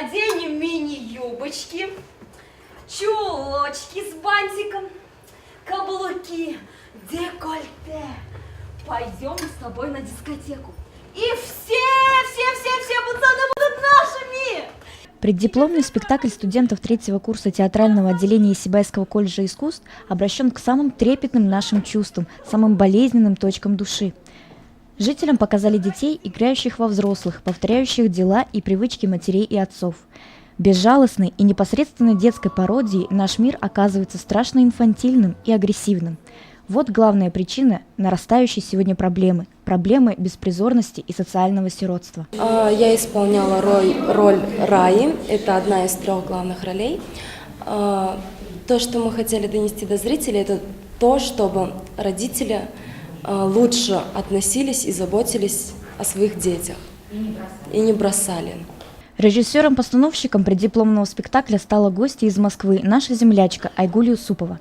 Наденем мини-юбочки, чулочки с бантиком, каблуки, декольте. Пойдем с тобой на дискотеку. И все пацаны будут нашими! Преддипломный спектакль студентов третьего курса театрального отделения Исибайского колледжа искусств обращен к самым трепетным нашим чувствам, самым болезненным точкам души. Жителям показали детей, играющих во взрослых, повторяющих дела и привычки матерей и отцов. Безжалостной и непосредственной детской пародией наш мир оказывается страшно инфантильным и агрессивным. Вот главная причина нарастающей сегодня проблемы беспризорности и социального сиротства. Я исполняла роль Раи, это одна из 3 главных ролей. То, что мы хотели донести до зрителей, это то, чтобы родители лучше относились и заботились о своих детях и не бросали. Режиссером-постановщиком преддипломного спектакля стала гостья из Москвы, наша землячка Айгуль Юсупова.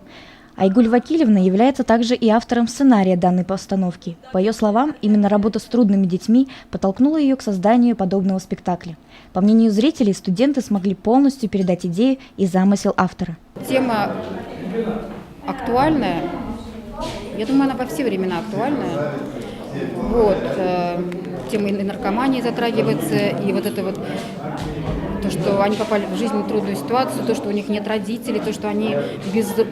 Айгуль Вакилевна является также и автором сценария данной постановки. По ее словам, именно работа с трудными детьми подтолкнула ее к созданию подобного спектакля. По мнению зрителей, студенты смогли полностью передать идею и замысел автора. Тема актуальная. Я думаю, она во все времена актуальная. Тема и наркомании затрагивается, и вот это вот то, что они попали в жизнь в трудную ситуацию, то, что у них нет родителей, то, что они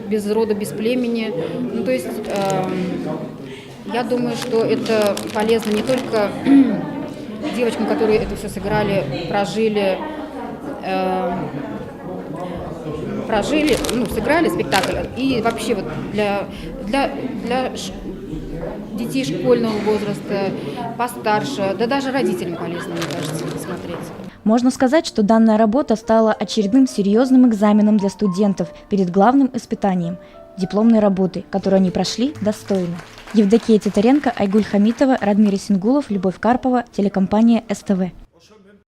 без рода, без племени. То есть я думаю, что это полезно не только девочкам, которые это все сыграли, сыграли спектакль, и вообще вот для детей школьного возраста, постарше, да даже родителям полезно, мне кажется, смотреть. Можно сказать, что данная работа стала очередным серьезным экзаменом для студентов перед главным испытанием – дипломной работы, которую они прошли достойно. Евдокия Титаренко, Айгуль Хамитова, Радмир Исенгулов, Любовь Карпова, телекомпания СТВ.